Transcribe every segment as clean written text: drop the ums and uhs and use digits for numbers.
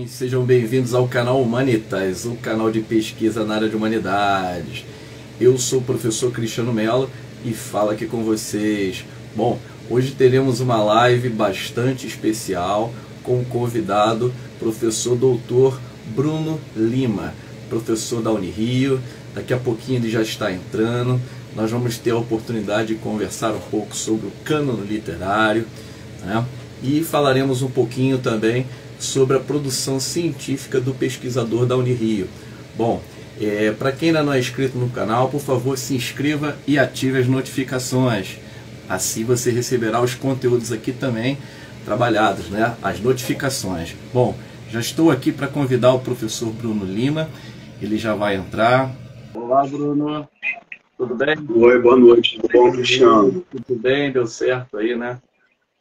Sejam bem-vindos ao canal Humanitas, o canal de pesquisa na área de humanidades. Eu sou o professor Cristiano Mello e falo aqui com vocês. Bom, hoje teremos uma live bastante especial com o convidado, professor doutor Bruno Lima, professor da Unirio. Daqui a pouquinho ele já está entrando. Nós vamos ter a oportunidade de conversar um pouco sobre o cânone literário, né? E falaremos um pouquinho também sobre a produção científica do pesquisador da Unirio. Bom, para quem ainda não é inscrito no canal, por favor se inscreva e ative as notificações. Assim você receberá os conteúdos aqui também trabalhados, né? As notificações. Bom, já estou aqui para convidar o professor Bruno Lima. Ele já vai entrar. Olá, Bruno. Tudo bem? Oi, boa noite. Tudo bom, Cristiano? Tudo bem, deu certo aí, né?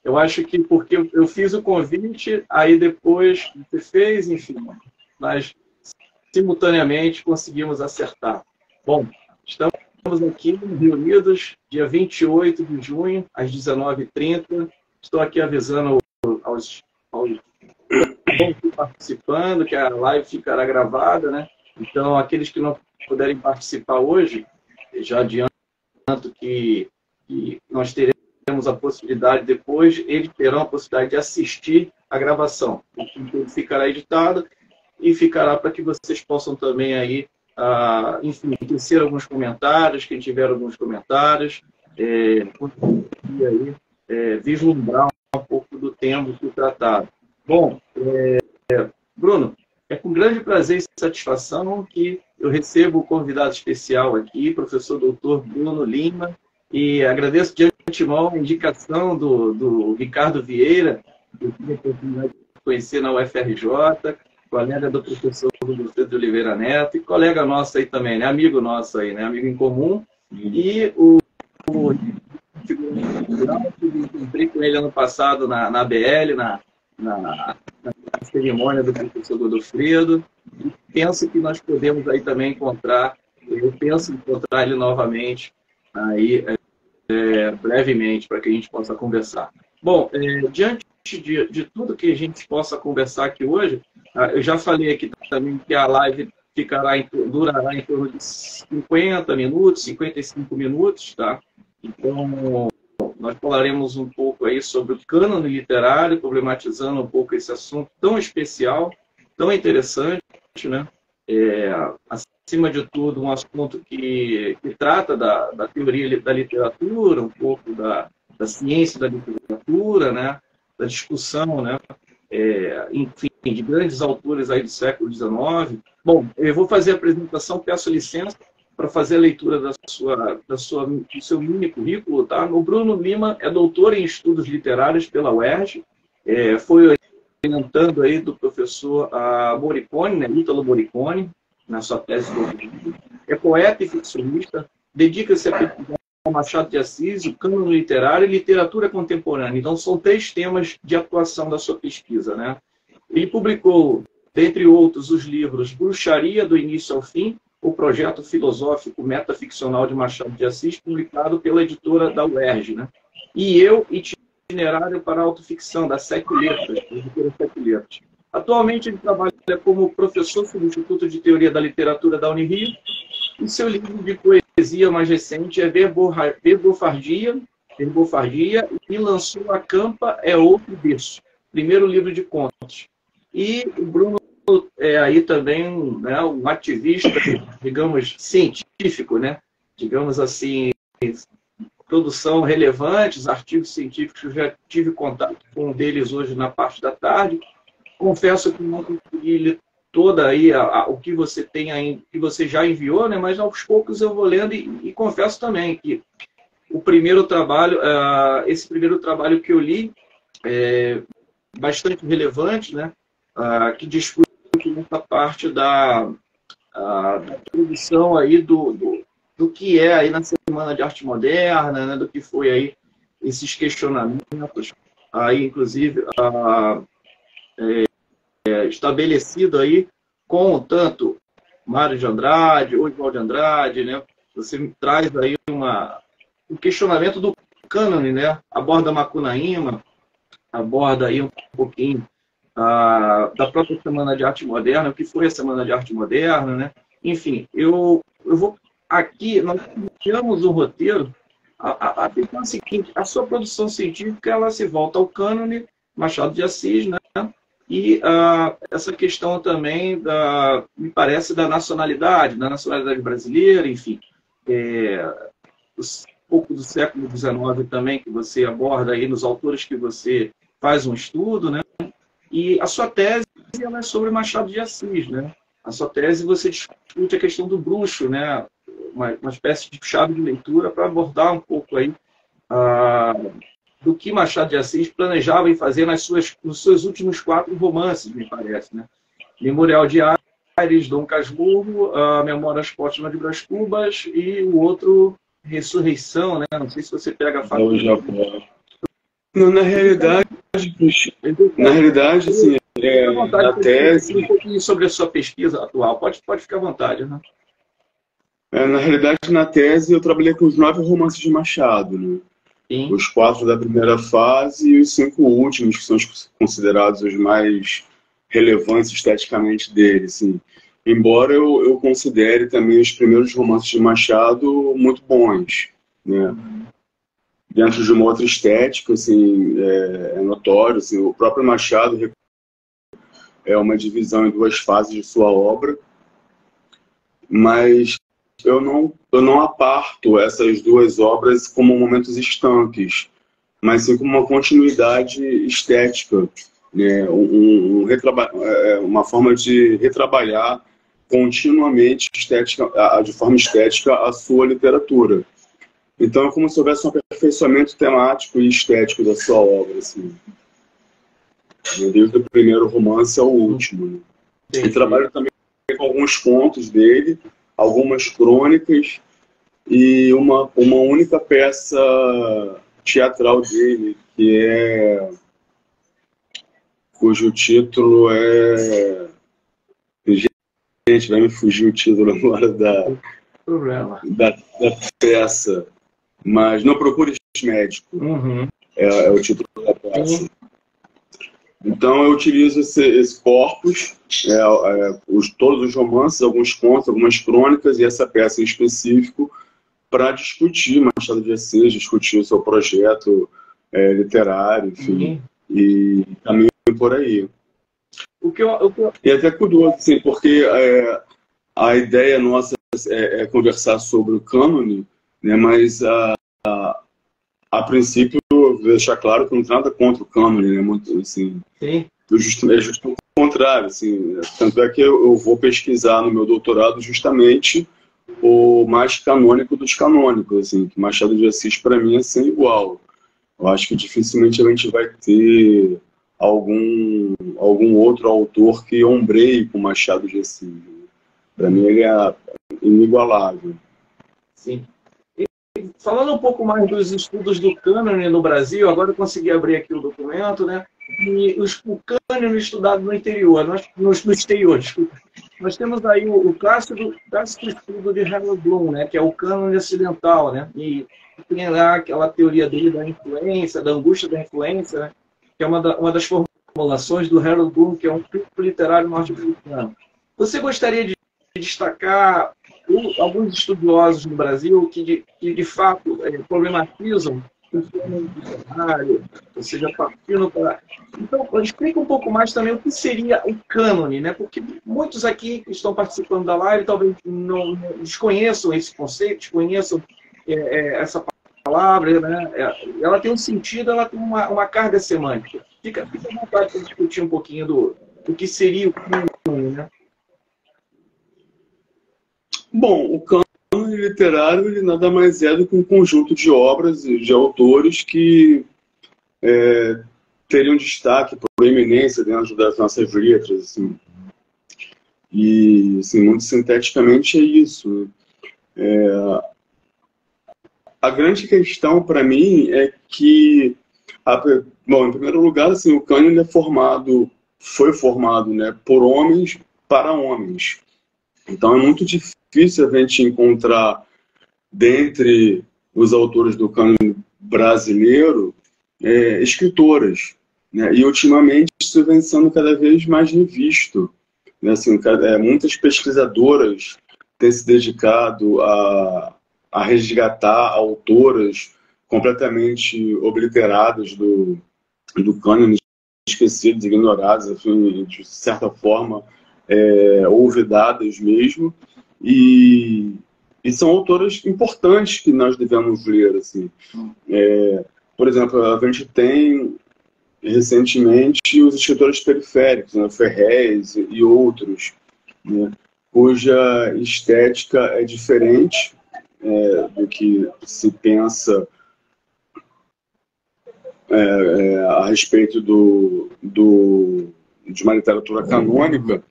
Eu acho que porque eu fiz o convite, aí depois você fez, enfim, mas simultaneamente conseguimos acertar. Bom, estamos aqui reunidos dia 28 de junho, às 19h30. Estou aqui avisando aos que estão participando que a live ficará gravada, né? Então, aqueles que não puderem participar hoje, já adianto que nós teremos a possibilidade depois, eles terão a possibilidade de assistir a gravação. O conteúdo ficará editado e ficará para que vocês possam também aí, enfim, tecer alguns comentários, quem tiver alguns comentários, conseguir aí, vislumbrar um pouco do tema do tratado. Bom, Bruno, é com grande prazer e satisfação que eu recebo o convidado especial aqui, professor doutor Bruno Lima, e agradeço de antemão a indicação do Ricardo Vieira, que eu tive a oportunidade de conhecer na UFRJ, colega do professor Rodolfo de Oliveira Neto, e colega nosso aí também, né? Amigo nosso aí, né? Amigo em comum. E o encontrei com ele ano passado na ABL, na cerimônia do professor Godofredo, e penso que nós podemos aí também encontrar, eu penso encontrar ele novamente aí brevemente, para que a gente possa conversar. Bom, diante de tudo que a gente possa conversar aqui hoje, eu já falei aqui também que a live durará em torno de 50 minutos, 55 minutos, tá? Então, nós falaremos um pouco aí sobre o cânone literário, problematizando um pouco esse assunto tão especial, tão interessante, né? Acima de tudo, um assunto que trata da teoria da literatura, um pouco da ciência da literatura, né? Da discussão, né? Enfim, de grandes autores aí do século XIX. Bom, eu vou fazer a apresentação, peço licença para fazer a leitura do seu mini currículo, tá? O Bruno Lima é doutor em estudos literários pela UERJ, foi orientando aí do professor Morricone, né, Ítalo Morricone, na sua tese de doutorado. É poeta e ficcionista, dedica-se a pesquisar Machado de Assis, o cânone literário e literatura contemporânea. Então, são 3 temas de atuação da sua pesquisa, né? Ele publicou, dentre outros, os livros Bruxaria, do Início ao Fim, o projeto filosófico metaficcional de Machado de Assis, publicado pela editora da UERJ, né? E Eu, Itinerário para a Autoficção, da Sete Letras, da editora Sete Letras. Atualmente, ele trabalha como professor do Instituto de Teoria da Literatura da Unirio, e seu livro de poesia mais recente é Verbofardia, e lançou A Campa é Outro Berço, primeiro livro de contos. E o Bruno é aí também um ativista, digamos, científico, né? Digamos assim, produção relevante, os artigos científicos, eu já tive contato com um deles hoje na parte da tarde. Confesso que não consegui ler toda aí o que você tem aí, que você já enviou, né? Mas aos poucos eu vou lendo e confesso também que o primeiro trabalho, esse primeiro trabalho que eu li é bastante relevante, né? Que discute essa parte da produção aí do que é aí na Semana de Arte Moderna, né? Do que foi aí esses questionamentos, aí inclusive estabelecido aí com tanto Mário de Andrade, Oswald de Andrade, né? Você me traz aí um questionamento do cânone, né? Aborda Macunaíma, aborda aí um pouquinho da própria Semana de Arte Moderna, o que foi a Semana de Arte Moderna, né? Enfim, eu vou aqui, nós criamos um roteiro, a questão é a seguinte: a sua produção científica ela se volta ao cânone Machado de Assis, né? E essa questão também, me parece, da nacionalidade brasileira, enfim, um pouco do século XIX também, que você aborda aí nos autores que você faz um estudo, né? E a sua tese ela é sobre Machado de Assis, né? A sua tese você discute a questão do bruxo, né? Uma espécie de chave de leitura para abordar um pouco aí do que Machado de Assis planejava em fazer nos seus últimos 4 romances, me parece, né? Memorial de Aires, Dom Casmurro, Memórias Póstumas de Brás Cubas e o outro, Ressurreição, né? Não sei se você pega a faca. Não, na realidade, assim, na tese... Um pouquinho sobre a sua pesquisa atual. Pode ficar à vontade, né? Na realidade, na tese, eu trabalhei com os 9 romances de Machado, né? Sim. Os 4 da primeira fase e os 5 últimos, que são considerados os mais relevantes esteticamente dele, assim. Embora eu considere também os primeiros romances de Machado muito bons, né? Dentro de uma outra estética, assim, é notório, assim, o próprio Machado é uma divisão em 2 fases de sua obra, mas eu não aparto essas 2 obras como momentos estanques, mas sim como uma continuidade estética, né? Uma forma de retrabalhar continuamente de forma estética a sua literatura. Então é como se houvesse um aperfeiçoamento temático e estético da sua obra, assim, desde o primeiro romance ao último, né? E trabalho também com alguns contos dele, algumas crônicas e uma única peça teatral dele, cujo título é... Gente, vai me fugir o título agora da peça, mas Não Procure Médico. É o título da peça. Então eu utilizo esse corpus, todos os romances, alguns contos, algumas crônicas e essa peça em específico para discutir Machado de Assis, discutir o seu projeto literário, enfim, e caminho por aí. E até curioso, assim, porque a ideia nossa é conversar sobre o cânone, né, mas a princípio, deixar claro que não tem nada contra o cânone, né? Muito, assim, é justo o contrário. Assim, tanto é que eu vou pesquisar no meu doutorado justamente o mais canônico dos canônicos. Assim, que Machado de Assis, para mim, é sem igual. Eu acho que dificilmente a gente vai ter algum outro autor que ombreie com Machado de Assis. Para mim, ele é inigualável. Sim. Falando um pouco mais dos estudos do cânone no Brasil, agora eu consegui abrir aqui o documento, né? E o cânone estudado no interior, no exterior, desculpa. Nós temos aí o clássico estudo de Harold Bloom, né? Que é o cânone ocidental, né? E tem lá aquela teoria dele da influência, da angústia da influência, né? Que é uma das formulações do Harold Bloom, que é um crítico literário norte-americano. Você gostaria de destacar alguns estudiosos no Brasil que de fato problematizam o fenômeno literário, ou seja, partindo para... Então, explica um pouco mais também o que seria o cânone, né? Porque muitos aqui que estão participando da live talvez não desconheçam esse conceito, desconheçam essa palavra, né? Ela tem um sentido, ela tem uma carga semântica. Fica à vontade para discutir um pouquinho do que seria o cânone, né? Bom, o cânone literário ele nada mais é do que um conjunto de obras de autores que teriam destaque, proeminência dentro das nossas letras, assim. E, assim, muito sinteticamente é isso. A grande questão para mim é que, bom, em primeiro lugar, assim, o cânone foi formado, né, por homens para homens. Então é muito difícil a gente encontrar, dentre os autores do cânone brasileiro, escritoras, né? E ultimamente isso vem sendo cada vez mais revisto, né? Assim, muitas pesquisadoras têm se dedicado a resgatar autoras completamente obliteradas do cânone, esquecidas, ignoradas, enfim, de certa forma olvidadas mesmo, e são autoras importantes que nós devemos ler, assim. Por exemplo, a gente tem recentemente os escritores periféricos, né, Ferrez e outros, né, cuja estética é diferente do que se pensa a respeito de uma literatura canônica,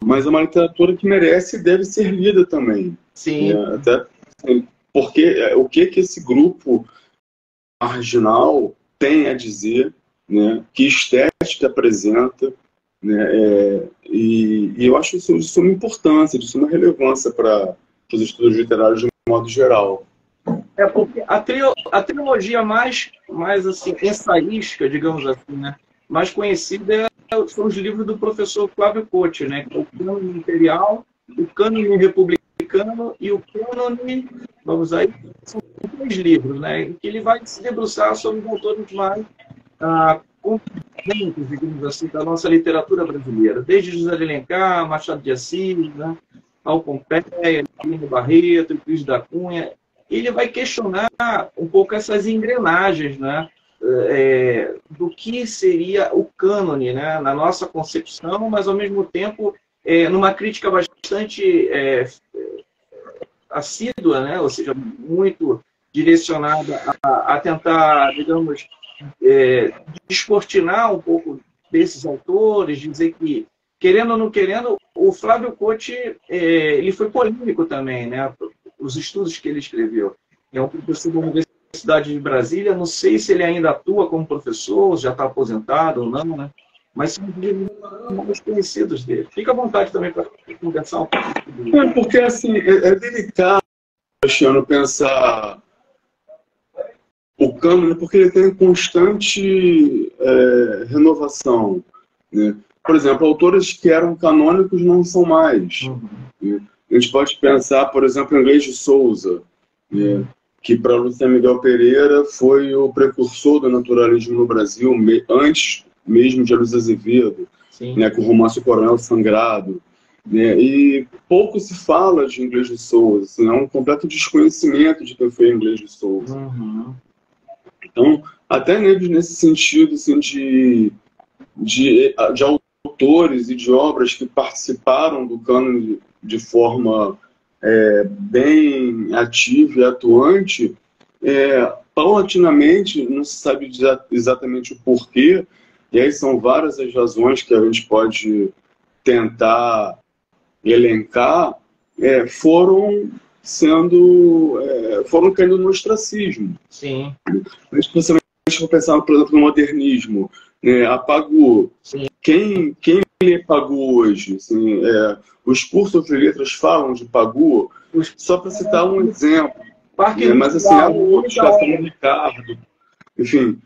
mas é uma literatura que merece e deve ser lida também. Sim. Até porque o que esse grupo marginal tem a dizer, né, que estética apresenta, né, e eu acho isso de suma importância, de suma relevância para os estudos literários de modo geral. Porque a trilogia mais assim, ensaística, digamos assim, né, mais conhecida são os livros do professor Flávio Cotti, né, que é o Cânone Imperial, o Cânone Republicano e o Cânone, vamos aí, são 3 livros, né, em que ele vai se debruçar sobre os autores mais competentes, digamos assim, da nossa literatura brasileira, desde José de Alencar, Machado de Assis, né, ao Pompeia, Lino Barreto, Cris da Cunha. Ele vai questionar um pouco essas engrenagens, né, do que seria o cânone, né, na nossa concepção, mas, ao mesmo tempo, numa crítica bastante assídua, né, ou seja, muito direcionada a tentar, digamos, descortinar um pouco desses autores, dizer que, querendo ou não querendo, o Flávio Cotti ele foi polêmico também, né? Os estudos que ele escreveu. É um professor da Universidade de Brasília, não sei se ele ainda atua como professor, já está aposentado ou não, né? Mas são os mais conhecidos dele. Fica à vontade também para conversar um pouco. Porque, assim, é delicado, Cristiano, pensar o cânone, porque ele tem constante renovação, né? Por exemplo, autores que eram canônicos não são mais. Né? A gente pode pensar, por exemplo, em Inglês de Souza, né? Que para Lúcia Miguel Pereira foi o precursor do naturalismo no Brasil, antes mesmo de Luiz Azevedo, né? Com o romance Coronel Sangrado. Né? E pouco se fala de Inglês de Souza, assim, é um completo desconhecimento de quem foi Inglês de Souza. Então, até nesse sentido assim, de autores e de obras que participaram do cânone de forma bem ativa e atuante, paulatinamente, não se sabe exatamente o porquê, e aí são várias as razões que a gente pode tentar elencar, foram caindo no ostracismo. Sim. Especialmente se for pensar, por exemplo, no modernismo, né? Apagou. Sim. Quem lê Pagou hoje? Assim, os cursos de letras falam de Pagou, só para citar um exemplo. Né? Mas assim, há outros, Castelo Ricardo, enfim,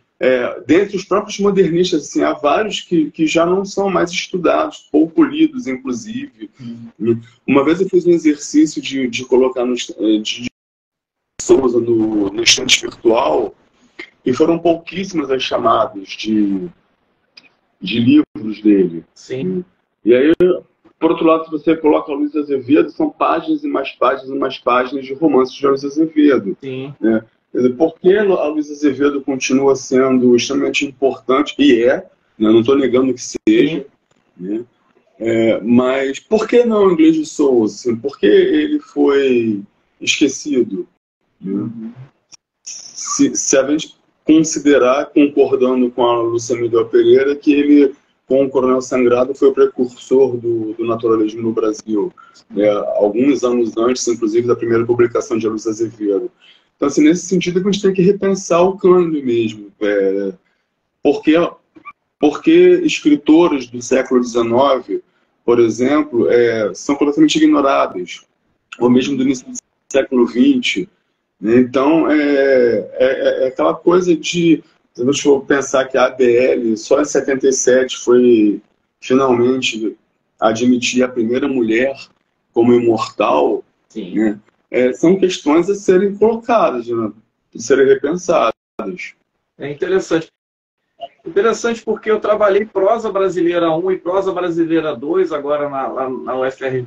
dentre os próprios modernistas, assim, há vários que já não são mais estudados, pouco lidos, inclusive. Uma vez eu fiz um exercício de colocar de Souza no estante virtual, e foram pouquíssimas as chamadas de livros dele. Sim. E aí, por outro lado, se você coloca Luiz Azevedo, são páginas e mais páginas e mais páginas de romances de Luiz Azevedo. Sim. Né? Quer dizer, por que a Luiz Azevedo continua sendo extremamente importante? E né? Não estou negando que seja. Né? Mas por que não Inglês de Souza? Assim, por que ele foi esquecido? Né? Se a gente considerar, concordando com a Lúcia Miguel Pereira, que ele, com o Coronel Sangrado, foi o precursor do naturalismo no Brasil, alguns anos antes, inclusive, da primeira publicação de Luiz Azevedo. Então, assim, nesse sentido, a gente tem que repensar o cânone mesmo. Porque escritores do século XIX, por exemplo, são completamente ignorados, ou mesmo do início do século XX. Então, aquela coisa de Se a gente for pensar que a ABL, só em 77, foi finalmente admitir a primeira mulher como imortal, né? São questões a serem colocadas, né? A serem repensadas. É interessante. Interessante porque eu trabalhei prosa brasileira 1 e prosa brasileira 2 agora na UFRJ,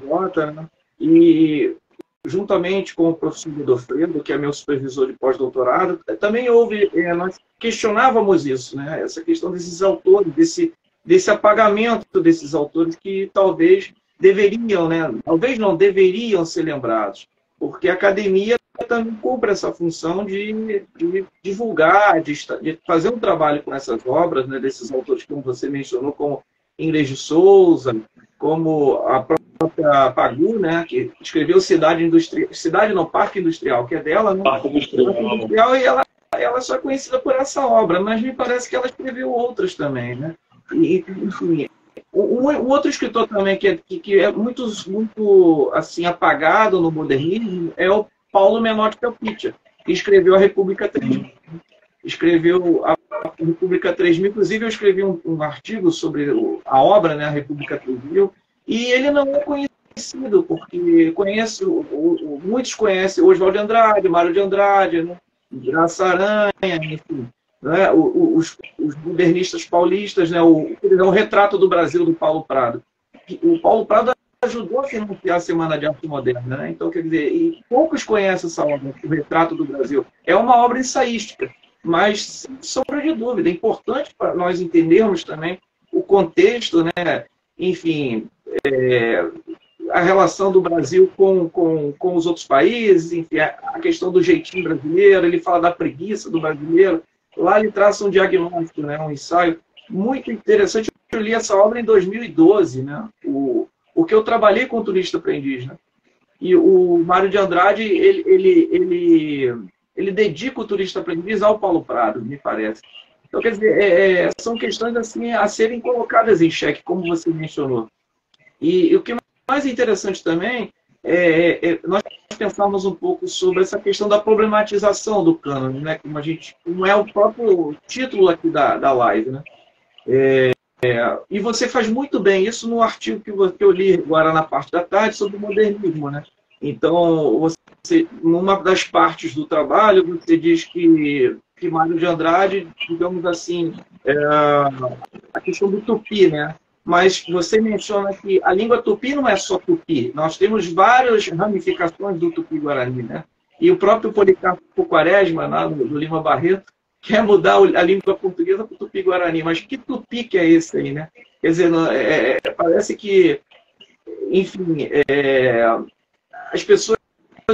né? E juntamente com o professor Godofredo, que é meu supervisor de pós-doutorado, também nós questionávamos isso, né? Essa questão desses autores, desse apagamento desses autores que talvez deveriam, né? Talvez não deveriam ser lembrados, porque a academia também cumpre essa função de divulgar, de fazer um trabalho com essas obras, né, desses autores que você mencionou, como Inês de Souza, como a própria Pagu, né, que escreveu Parque Industrial, que é dela, né? Parque Industrial. E ela só é conhecida por essa obra, mas me parece que ela escreveu outras também, né? E, enfim, um outro escritor também que é muito assim, apagado no modernismo é o Paulo Menotti Pelpiccia, que escreveu a República 3000. Escreveu a República 3000, inclusive eu escrevi um artigo sobre a obra, né, a República 3000, e ele não é conhecido, porque muitos conhecem Oswald de Andrade, Mário de Andrade, né, Graça Aranha, enfim, né, os modernistas paulistas, né, o Retrato do Brasil, do Paulo Prado. O Paulo Prado ajudou a financiar a Semana de Arte Moderna, né? Então, quer dizer, e poucos conhecem essa obra, o Retrato do Brasil. É uma obra ensaística, mas, sem sombra de dúvida, é importante para nós entendermos também o contexto, né? Enfim, a relação do Brasil com os outros países, enfim, a questão do jeitinho brasileiro, ele fala da preguiça do brasileiro. Lá ele traça um diagnóstico, né? Um ensaio muito interessante. Eu li essa obra em 2012, né? Porque eu trabalhei com o turista aprendiz, né? E o Mário de Andrade, ele dedica o turista aprendiz ao Paulo Prado, me parece. Então, quer dizer, são questões assim a serem colocadas em xeque, como você mencionou. E o que é mais interessante também nós pensarmos um pouco sobre essa questão da problematização do cânone, né? Como é o próprio título aqui da live, né? E você faz muito bem isso no artigo que eu li agora na parte da tarde sobre o modernismo, né? Então, numa das partes do trabalho, você diz que Mário de Andrade, digamos assim, a questão do tupi, né? Mas você menciona que a língua tupi não é só tupi. Nós temos várias ramificações do tupi-guarani, né? E o próprio Policarpo Quaresma, lá do Lima Barreto, quer mudar a língua portuguesa para o tupi-guarani. Mas que tupi que é esse aí, né? Quer dizer, parece que, enfim, as pessoas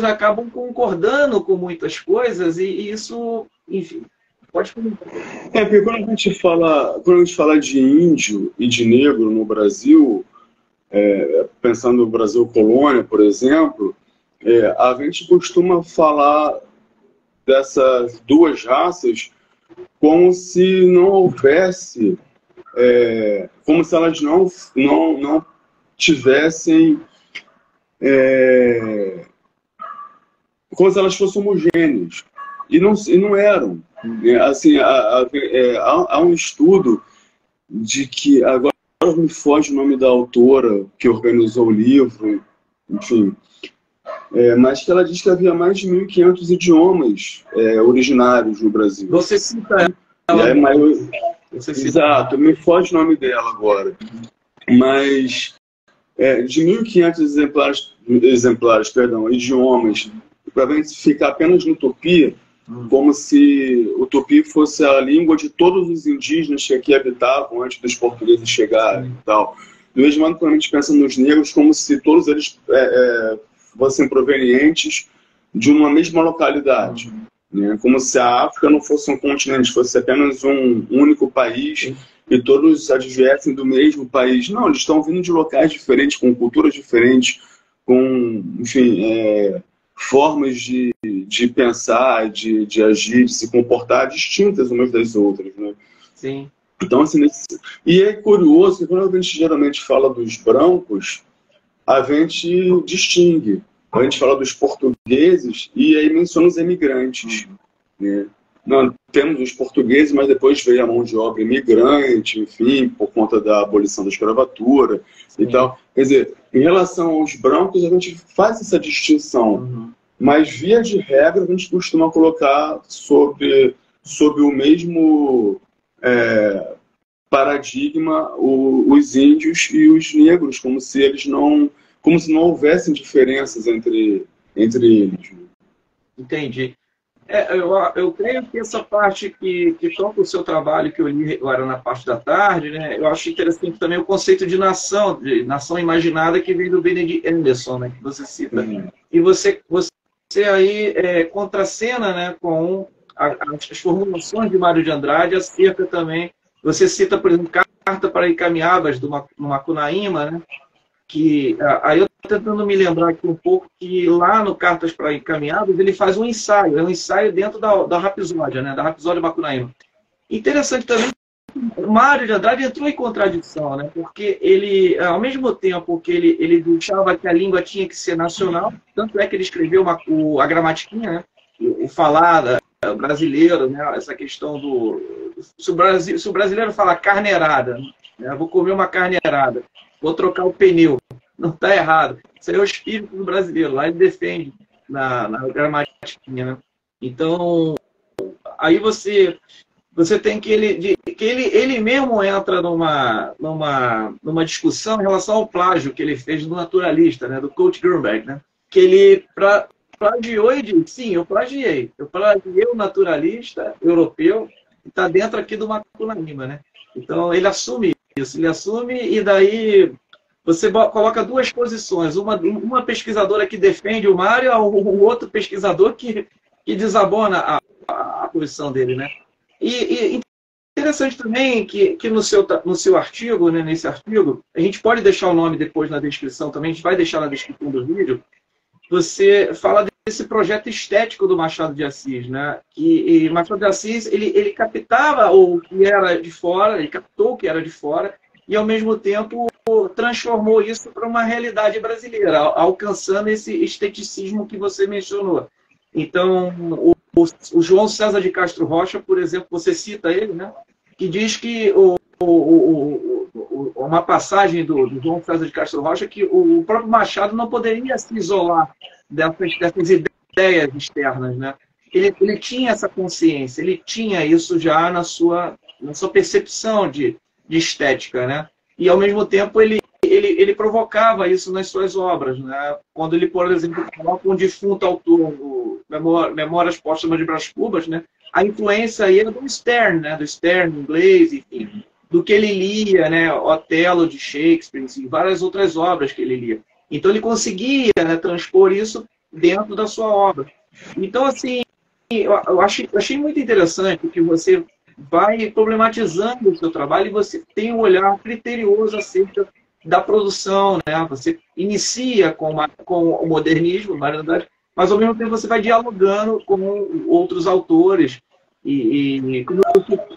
acabam concordando com muitas coisas e isso, enfim, pode comentar. Porque quando a gente fala de índio e de negro no Brasil, pensando no Brasil colônia, por exemplo, a gente costuma falar dessas duas raças como se não houvesse, como se elas não tivessem, como se elas fossem homogêneas. E não eram. Assim, há um estudo de que, agora me foge o nome da autora que organizou o livro, enfim, mas que ela diz que havia mais de 1.500 idiomas originários no Brasil. Você cita ela. Exato, me foge o nome dela agora. Mas de 1.500 idiomas, para a gente ficar apenas no tupi, como se o tupi fosse a língua de todos os indígenas que aqui habitavam antes dos portugueses chegarem e tal. Do mesmo modo, quando a gente pensa nos negros, como se todos eles fossem provenientes de uma mesma localidade. Né? Como se a África não fosse um continente, fosse apenas um único país e todos adviessem do mesmo país. Não, eles estão vindo de locais diferentes, com culturas diferentes, com, enfim, formas de pensar, de agir, de se comportar distintas umas das outras. Né? Sim. Então, assim, e é curioso que quando a gente geralmente fala dos brancos, a gente distingue. A gente fala dos portugueses e aí menciona os emigrantes. Né? Nós temos os portugueses, mas depois veio a mão de obra imigrante, enfim, por conta da abolição da escravatura e tal. Quer dizer, em relação aos brancos, a gente faz essa distinção, mas, via de regra, a gente costuma colocar sobre o mesmo paradigma os índios e os negros, como se não houvessem diferenças entre eles. Entendi. Eu creio que essa parte que toca o seu trabalho, que eu li agora na parte da tarde, né, eu acho interessante também o conceito de nação imaginada, que vem do Benedict Anderson, né, que você cita. E você aí contracena, né, com as formulações de Mário de Andrade acerca também. Você cita, por exemplo, Carta para Icamiabas, do Macunaíma, né? Que aí eu estou tentando me lembrar aqui um pouco que lá no Cartas para Encaminhados ele faz um ensaio dentro da Rapsódia, né, da Rapsódia Macunaíma. Interessante também, o Mário de Andrade entrou em contradição, né, porque ele, ao mesmo tempo que ele achava que a língua tinha que ser nacional, tanto é que ele escreveu a gramatiquinha, né, o falar brasileiro, né, essa questão se o brasileiro fala carneirada, né, vou comer uma carneirada, vou trocar o pneu. Não está errado. Isso aí é o espírito do brasileiro. Lá ele defende na gramatiquinha, né? Então, aí você tem que ele mesmo entra numa discussão em relação ao plágio que ele fez do naturalista, né? Do Kurt Grünberg, né? Que ele plagiou e disse, sim, eu plagiei. Eu plagiei o naturalista europeu que está dentro aqui do Macunaíma, né? Então, ele assume isso. Ele assume e daí você coloca duas posições. Uma pesquisadora que defende o Mário e o outro pesquisador que desabona a posição dele, né? E interessante também que no seu artigo, né, nesse artigo, a gente pode deixar o nome depois na descrição também, a gente vai deixar na descrição do vídeo, você fala desse projeto estético do Machado de Assis, né? E Machado de Assis, ele captava o que era de fora, ele captou o que era de fora, e ao mesmo tempo transformou isso para uma realidade brasileira, alcançando esse esteticismo que você mencionou. Então, o João César de Castro Rocha, por exemplo, você cita ele, né? Que diz que uma passagem do João César de Castro Rocha que o próprio Machado não poderia se isolar dessas ideias externas, né? Ele tinha essa consciência, ele tinha isso já na sua percepção de estética, né? E ao mesmo tempo ele provocava isso nas suas obras, né? Quando ele, por exemplo, coloca um defunto autor, Memórias Póstumas de Brás Cubas, né? A influência aí era do Sterne, né? Do Sterne inglês, enfim, do que ele lia, né? Otelo de Shakespeare, assim, várias outras obras que ele lia. Então ele conseguia, né, transpor isso dentro da sua obra. Então, assim, eu achei muito interessante que você vai problematizando o seu trabalho e você tem um olhar criterioso acerca da produção, né? Você inicia com o modernismo, mas ao mesmo tempo você vai dialogando com outros autores e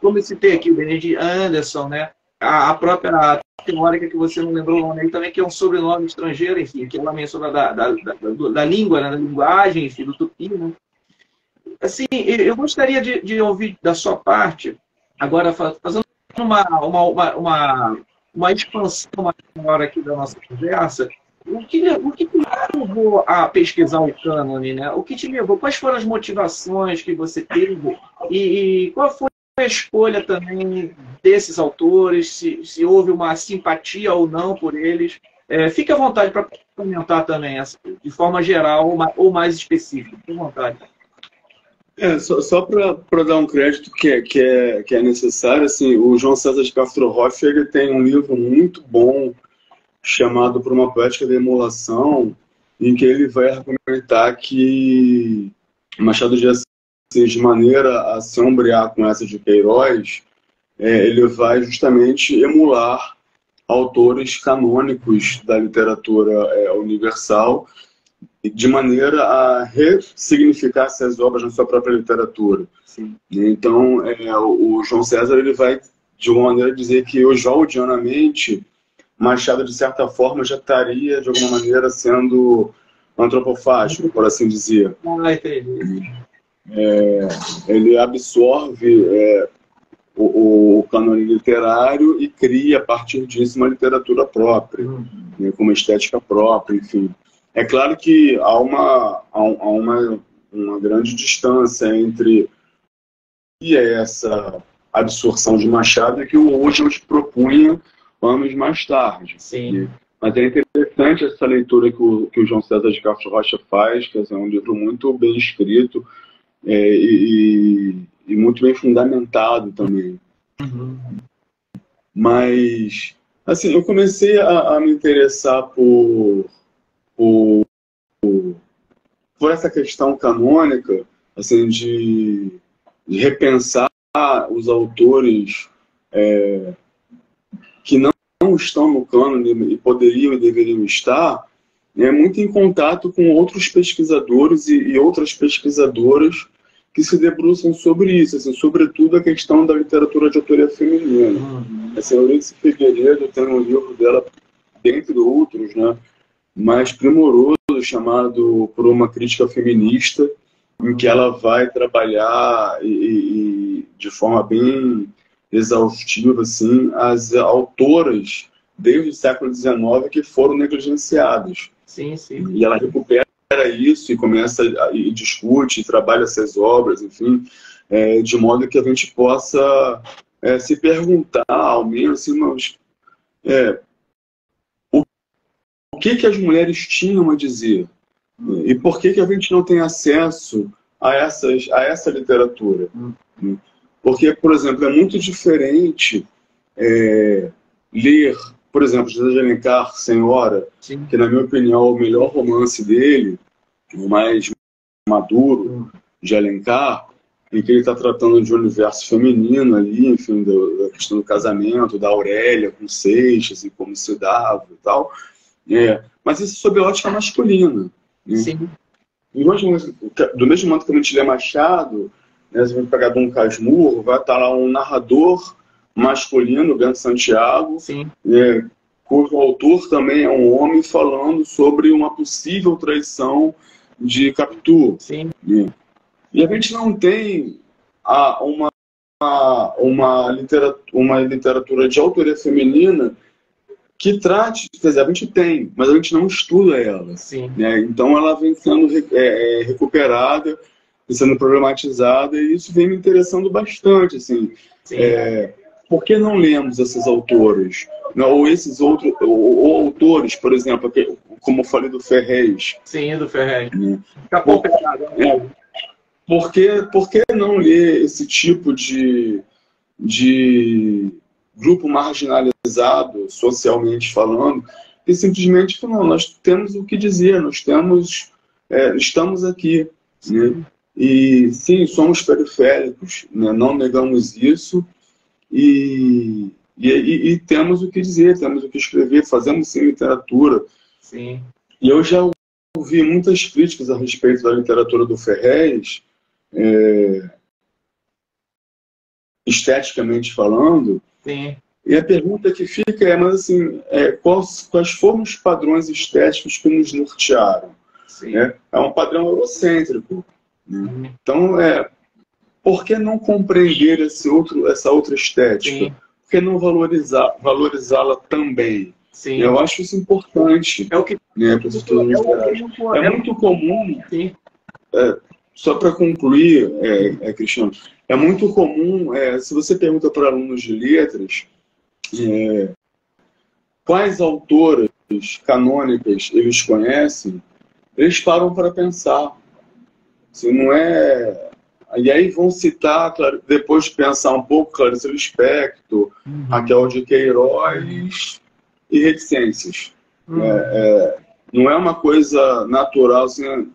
como eu citei aqui, o Benedict Anderson, né? A própria teórica que você não lembrou o nome aí também, que é um sobrenome estrangeiro, enfim, que ela menciona da língua, né? Da linguagem, enfim, do tupi, né? Assim, eu gostaria de ouvir da sua parte, agora fazendo uma expansão maior aqui da nossa conversa, o que te levou a pesquisar o cânone, né? O que te levou? Quais foram as motivações que você teve? E qual foi a escolha também desses autores? Se houve uma simpatia ou não por eles? Fique à vontade para comentar também, de forma geral ou mais específica. Fique à vontade. Só para dar um crédito que é necessário, assim, o João César de Castro Rocha ele tem um livro muito bom chamado Por uma Poética da Emulação, em que ele vai argumentar que Machado de Assis, de maneira a se ombrear com essa de Queiroz, ele vai justamente emular autores canônicos da literatura universal, de maneira a ressignificar essas obras na sua própria literatura. Sim. Então, o João César ele vai, de uma maneira, dizer que, oswaldianamente, Machado, de certa forma, já estaria, de alguma maneira, sendo antropofágico, por assim dizer. Entendi. ele absorve o cânone literário e cria, a partir disso, uma literatura própria, né, com uma estética própria, enfim. É claro que há uma grande distância entre essa absorção de Machado e que o hoje eu te propunha anos mais tarde. Sim. Mas é interessante essa leitura que o João César de Castro Rocha faz, que é um livro muito bem escrito e muito bem fundamentado também. Mas, assim, eu comecei a me interessar por essa questão canônica, assim, de repensar os autores que não estão no cânone e poderiam e deveriam estar, muito em contato com outros pesquisadores e outras pesquisadoras que se debruçam sobre isso, assim, sobretudo a questão da literatura de autoria feminina. A Euridice Figueiredo tem um livro dela, dentre outros, né, mais primoroso, chamado Por uma Crítica Feminista, em que ela vai trabalhar de forma bem exaustiva, assim, as autoras desde o século XIX que foram negligenciadas. Sim, sim. E ela recupera isso e começa e discute, e trabalha essas obras, enfim, de modo que a gente possa se perguntar, ao menos, assim, o que as mulheres tinham a dizer e por que a gente não tem acesso a essa literatura. Porque, por exemplo, é muito diferente ler, por exemplo, José de Alencar, Senhora, sim, que, na minha opinião, é o melhor romance dele, o mais maduro de Alencar, em que ele está tratando de um universo feminino ali, enfim, da questão do casamento, da Aurélia com Seixas e como se dava e tal. Mas isso sob a ótica masculina. Sim. Do mesmo modo que a gente lê Machado, né, se a gente pegar Dom Casmurro, vai estar lá um narrador masculino, Bento Santiago, cujo autor também é um homem falando sobre uma possível traição de Capitu. Sim. E a gente não tem uma literatura de autoria feminina que trate, quer dizer, a gente tem, mas a gente não estuda ela. Sim. Né? Então ela vem sendo recuperada, sendo problematizada, e isso vem me interessando bastante. Assim. Por que não lemos esses autores? Ou esses outros, ou autores, por exemplo, como eu falei do Ferrez. Sim, do Ferrez. Acabou por que não ler esse tipo de grupo marginalizado, socialmente falando, e simplesmente falar, nós temos o que dizer, nós estamos aqui. Né? E sim, somos periféricos, né? Não negamos isso, e temos o que dizer, temos o que escrever, fazemos sim literatura. Sim. E eu já ouvi muitas críticas a respeito da literatura do Ferrez, esteticamente falando. Sim. E a pergunta que fica mas assim, quais foram os padrões estéticos que nos nortearam? Sim. É um padrão eurocêntrico. Né? Então, por que não compreender essa outra estética? Sim. Por que não valorizá-la também? Sim. Eu acho isso importante. É o que é muito comum. Sim. Só para concluir, Cristiano, é muito comum, se você pergunta para alunos de letras, quais autoras canônicas eles conhecem, eles param para pensar. Assim, não é... E aí vão citar, depois de pensar um pouco, Clarice Lispector, Raquel de Queiroz e reticências. Não é uma coisa natural, assim,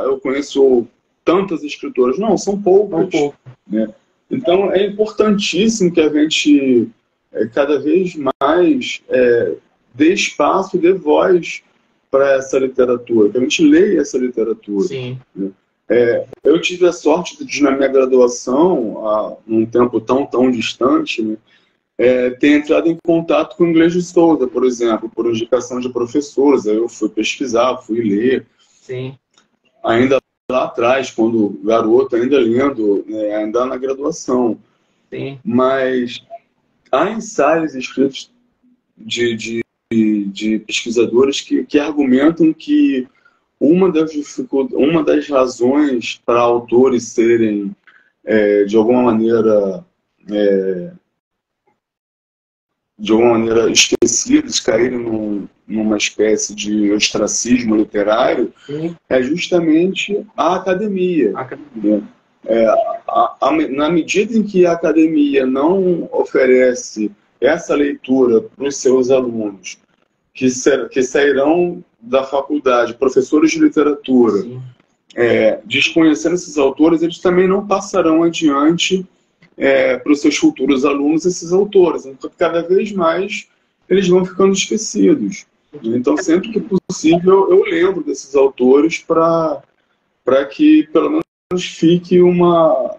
eu conheço tantas escritoras. Não, são poucas. Né? Então, é importantíssimo que a gente, cada vez mais, dê espaço, dê voz para essa literatura, que a gente leia essa literatura. Sim. Né? Eu tive a sorte de, na minha graduação, há um tempo tão distante, né, ter entrado em contato com o Inglês de Souza, por exemplo, por indicação de professores. Aí eu fui pesquisar, fui ler. Sim. Ainda lá atrás, quando garoto, ainda lendo, né, ainda na graduação. Sim. Mas há ensaios escritos de pesquisadores que argumentam que uma das razões para autores serem, de alguma maneira esquecidos, caírem numa espécie de ostracismo literário, Sim. é justamente a academia. Na medida em que a academia não oferece essa leitura para os seus alunos, que sairão da faculdade, professores de literatura, desconhecendo esses autores, eles também não passarão adiante para os seus futuros alunos esses autores. Então, cada vez mais eles vão ficando esquecidos. Então, sempre que possível, eu lembro desses autores para que, pelo menos, fique uma...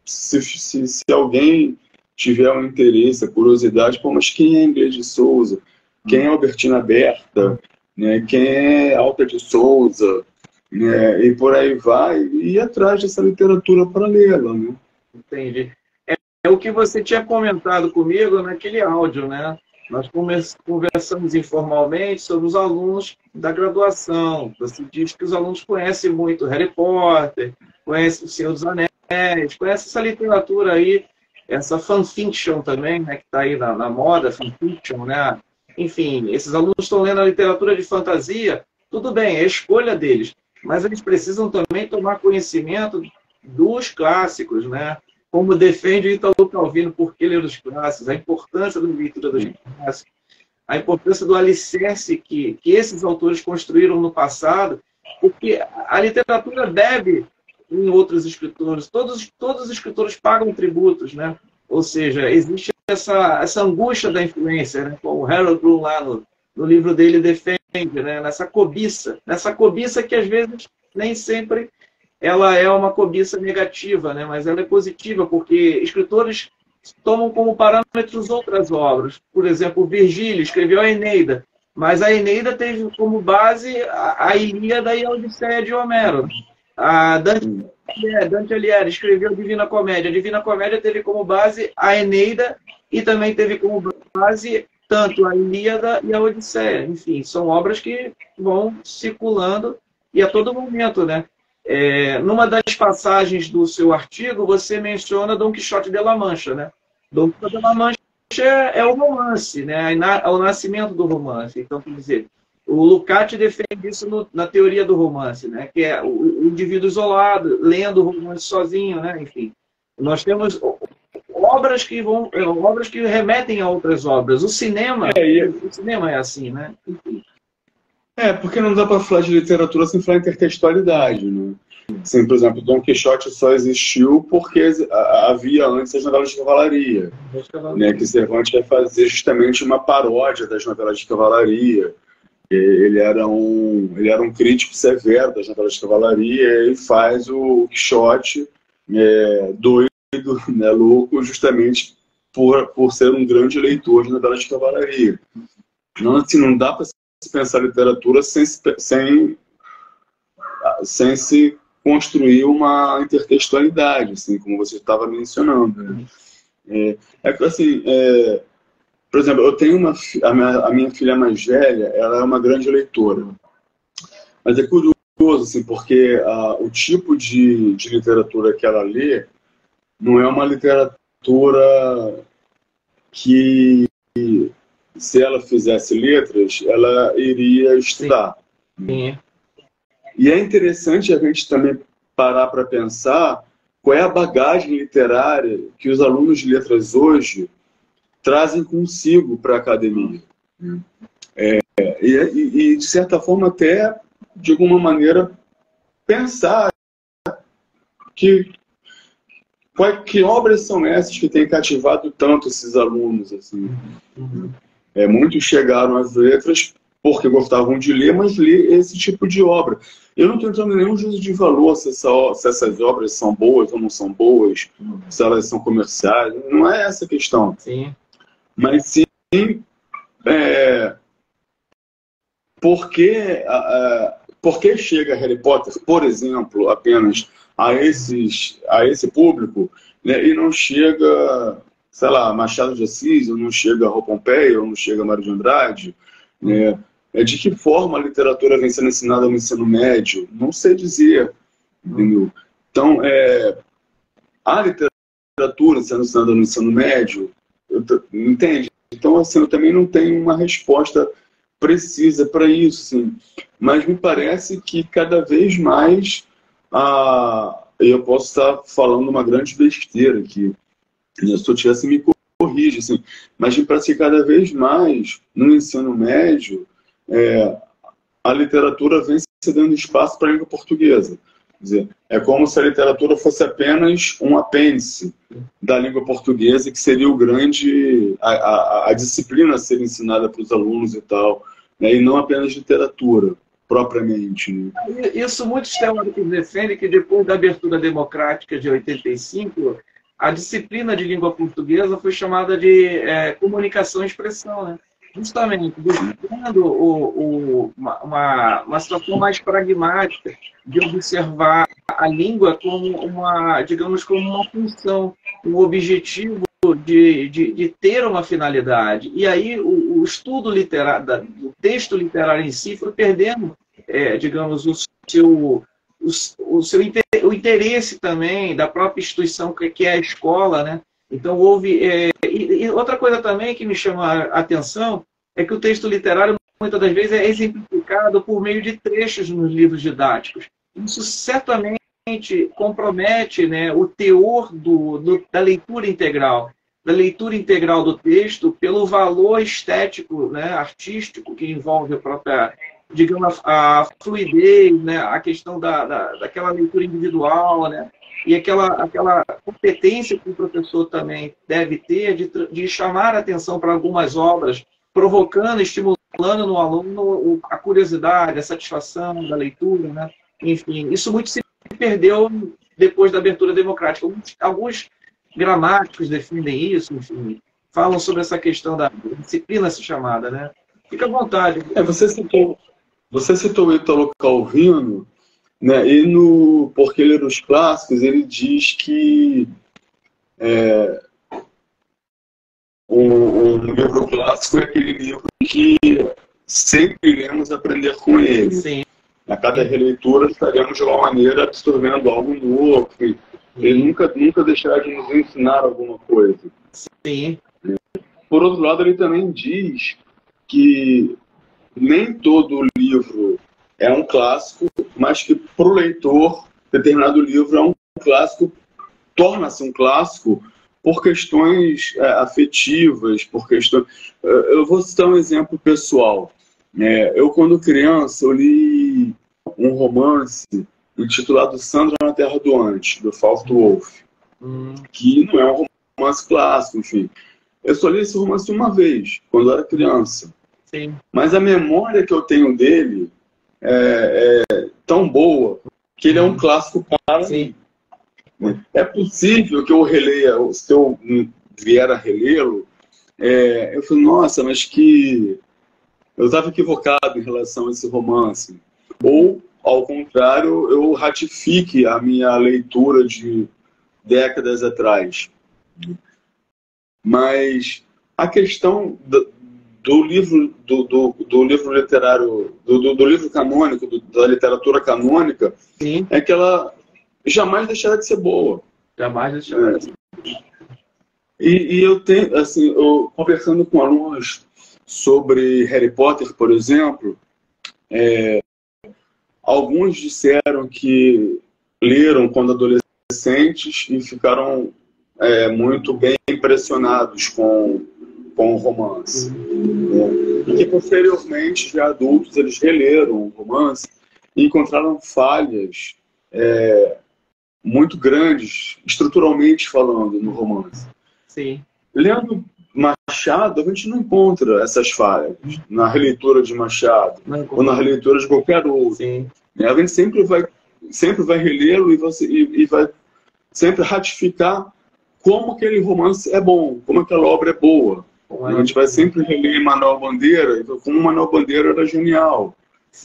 Se alguém tiver um interesse, a curiosidade, pô, mas quem é Inglês de Souza? Quem é Albertina Berta? Né? Quem é Alta de Souza? Né? E por aí vai, e ir atrás dessa literatura para lê-la, né? Entendi. É o que você tinha comentado comigo naquele áudio, né? Nós conversamos informalmente sobre os alunos da graduação. Você diz que os alunos conhecem muito Harry Potter, conhecem O Senhor dos Anéis, conhecem essa literatura aí, essa fanfiction também, né? Que está aí na moda, fanfiction, né? Enfim, esses alunos estão lendo a literatura de fantasia, tudo bem, é a escolha deles, mas eles precisam também tomar conhecimento dos clássicos, né? Como defende o Ítalo Calvino, por que ler os clássicos, a importância da leitura dos clássicos, a importância do alicerce que esses autores construíram no passado, porque a literatura bebe em outros escritores, todos os escritores pagam tributos, né? Ou seja, existe essa angústia da influência, né? Como o Harold Bloom lá no livro dele defende, né? Nessa cobiça que às vezes nem sempre ela é uma cobiça negativa, né? Mas ela é positiva, porque escritores tomam como parâmetros outras obras. Por exemplo, Virgílio escreveu a Eneida, mas a Eneida teve como base a Ilíada e a Odisseia de Homero. A Dante Alighieri escreveu a Divina Comédia. A Divina Comédia teve como base a Eneida e também teve como base tanto a Ilíada e a Odisseia. Enfim, são obras que vão circulando e a todo momento, né? Numa das passagens do seu artigo, você menciona Dom Quixote de La Mancha, né? Dom Quixote de La Mancha é o romance, né? É o nascimento do romance. Então, quer dizer, o Lukács defende isso na teoria do romance, né? Que é o indivíduo isolado, lendo o romance sozinho, né? Enfim, nós temos obras que remetem a outras obras. O cinema é assim, né? Enfim. Porque não dá para falar de literatura sem falar em intertextualidade, né? Assim, por exemplo, Dom Quixote só existiu porque havia antes as novelas de cavalaria, né? Que Cervantes vai fazer justamente uma paródia das novelas de cavalaria. Ele era um crítico severo das novelas de cavalaria e faz o Quixote doido, né, louco, justamente por ser um grande leitor de novelas de cavalaria. Não, assim, não dá para se pensar literatura sem se construir uma intertextualidade, assim, como você estava mencionando. Né? Assim, por exemplo, eu tenho a minha filha mais velha, ela é uma grande leitora. Mas é curioso, assim, porque o tipo de literatura que ela lê não é uma literatura que, se ela fizesse letras, ela iria estudar. Sim. E é interessante a gente também parar para pensar qual é a bagagem literária que os alunos de letras hoje trazem consigo para a academia. E, de certa forma, até, de alguma maneira, pensar que obras são essas que têm cativado tanto esses alunos. Assim. Muitos chegaram às letras porque gostavam de ler, mas ler esse tipo de obra. Eu não estou entrando em nenhum juízo de valor se essas obras são boas ou não são boas, se elas são comerciais. Não é essa a questão. Sim. Mas sim, porque por que chega Harry Potter, por exemplo, apenas a esse público, né, e não chega, sei lá, Machado de Assis, ou não chega Rô Pompeia, ou não chega Mário de Andrade, né? De que forma a literatura vem sendo ensinada no ensino médio? Não sei dizer, entendeu? Então, a literatura sendo ensinada no ensino médio, entende? Então, assim, eu também não tenho uma resposta precisa para isso, sim. Mas me parece que cada vez mais eu posso estar falando uma grande besteira aqui, e a sua tia se me corrige, assim, mas me parece que cada vez mais no ensino médio a literatura vem se dando espaço para a língua portuguesa. Quer dizer, é como se a literatura fosse apenas um apêndice da língua portuguesa, que seria o grande, a disciplina a ser ensinada para os alunos e tal, né? E não apenas literatura, propriamente. Né? Isso muitos teóricos defendem que depois da abertura democrática de 85, a disciplina de língua portuguesa foi chamada de comunicação e expressão, né? Justamente buscando uma situação mais pragmática de observar a língua como digamos, como uma função, um objetivo de ter uma finalidade. E aí o estudo literário, do texto literário em si, foi perdendo, digamos, o interesse também da própria instituição que é a escola, né? Então houve... e outra coisa também que me chama a atenção é que o texto literário, muitas das vezes, é exemplificado por meio de trechos nos livros didáticos. Isso certamente compromete, né, o teor da leitura integral do texto pelo valor estético, né, artístico que envolve a própria, digamos, a fluidez, né, a questão daquela leitura individual, né, e aquela competência que o professor também deve ter de chamar a atenção para algumas obras, provocando, estimulando no aluno a curiosidade, a satisfação da leitura, né? Enfim, isso muito se perdeu depois da abertura democrática. Alguns gramáticos defendem isso, enfim, falam sobre essa questão da disciplina chamada, né? Fica à vontade. Você citou o Ítalo Calvino, né? E no Porque Ler os Clássicos, ele diz que um livro clássico é aquele livro que sempre iremos aprender com ele. Sim. A cada releitura estaremos de alguma maneira absorvendo algo novo. Ele nunca deixará de nos ensinar alguma coisa. Sim. Por outro lado, ele também diz que nem todo livro é um clássico, mas que para o leitor, determinado livro é um clássico, torna-se um clássico por questões afetivas, por questões... Eu vou citar um exemplo pessoal. Eu, quando criança, eu li um romance intitulado Sandra na Terra do Antes, do Fausto Wolff, que não é um romance clássico, enfim. Eu só li esse romance uma vez, quando eu era criança. Sim. Mas a memória que eu tenho dele é tão boa que ele é um clássico para mim. É possível que eu releia, se eu vier a relê-lo, eu falo, nossa, mas que... Eu estava equivocado em relação a esse romance. Ou, ao contrário, eu ratifique a minha leitura de décadas atrás. Mas a questão do livro literário, do livro canônico, da literatura canônica, sim, é que ela jamais deixará de ser boa. Jamais deixará de ser. E eu tenho, assim, conversando com alunos sobre Harry Potter, por exemplo, alguns disseram que leram quando adolescentes e ficaram muito bem impressionados com o romance. E que posteriormente, já adultos, eles releram o romance e encontraram falhas muito grandes, estruturalmente falando, no romance. Sim. Lendo Machado, a gente não encontra essas falhas na releitura de Machado ou na releitura de qualquer outro. Sim. A gente sempre vai relê-lo e vai sempre ratificar como aquele romance é bom, como aquela obra é boa. A gente vai sempre reler Manuel Bandeira, como Manuel Bandeira era genial.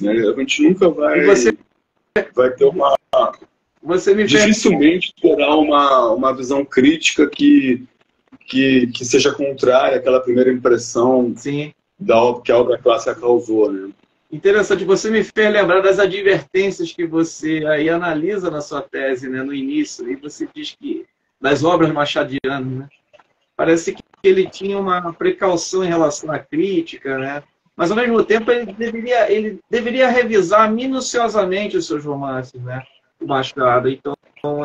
Né? A gente nunca vai ter uma... Dificilmente terá uma visão crítica que seja contrária àquela primeira impressão que a obra clássica causou, né? Interessante, você me fez lembrar das advertências que você aí analisa na sua tese, né, no início, e você diz que das obras machadianas, né? Parece que ele tinha uma precaução em relação à crítica, né? Mas ao mesmo tempo ele deveria revisar minuciosamente os seus romances, né? O Machado. Então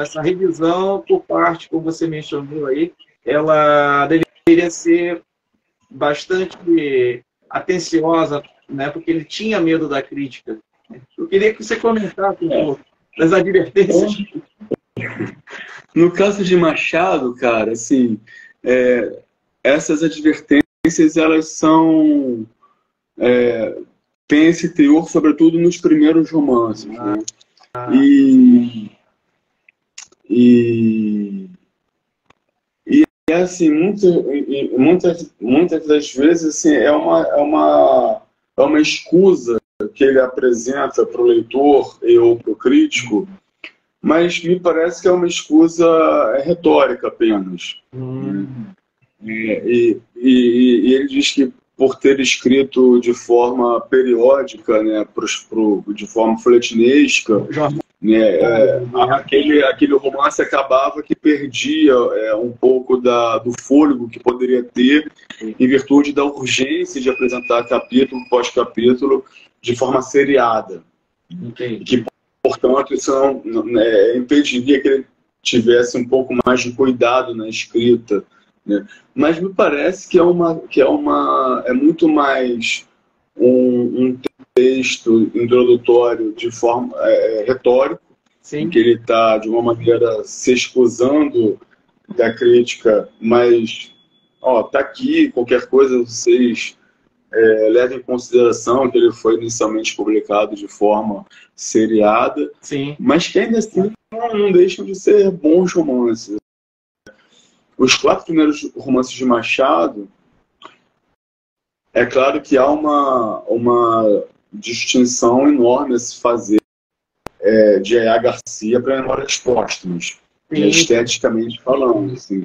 essa revisão por parte, como você mencionou aí, ela deveria ser bastante atenciosa, né? Porque ele tinha medo da crítica. Eu queria que você comentasse um pouco das advertências. No caso de Machado, cara, assim, essas advertências, elas são... tem esse teor, sobretudo, nos primeiros romances. Né? E assim, muitas das vezes, assim, é uma escusa que ele apresenta para o leitor ou para o crítico, mas me parece que é uma escusa retórica apenas. E ele diz que, por ter escrito de forma periódica, né, de forma folhetinesca, né, aquele romance acabava que perdia um pouco do fôlego que poderia ter, em virtude da urgência de apresentar capítulo pós capítulo de forma seriada. Que, portanto, isso impediria que ele tivesse um pouco mais de cuidado na escrita, né? Mas me parece que é muito mais um texto introdutório de forma retórico, em que ele está, de uma maneira, se excusando da crítica, mas está aqui, qualquer coisa vocês levem em consideração que ele foi inicialmente publicado de forma seriada, mas que ainda assim não deixam de ser bons romances. Os 4 primeiros romances de Machado, é claro que há uma distinção enorme a se fazer de A. Garcia para Memórias Póstumas, esteticamente falando. Assim.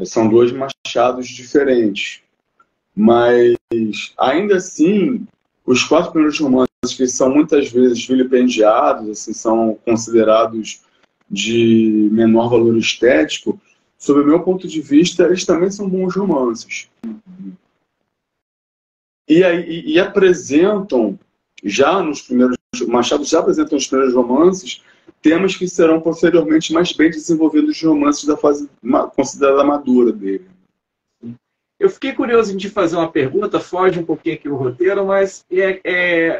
São 2 Machados diferentes. Mas, ainda assim, os 4 primeiros romances, que são muitas vezes vilipendiados, assim, são considerados de menor valor estético, sob o meu ponto de vista, eles também são bons romances. E apresentam, já nos primeiros... Machado já apresenta nos primeiros romances temas que serão posteriormente mais bem desenvolvidos nos romances da fase considerada madura dele. Eu fiquei curioso de fazer uma pergunta, foge um pouquinho aqui o roteiro, mas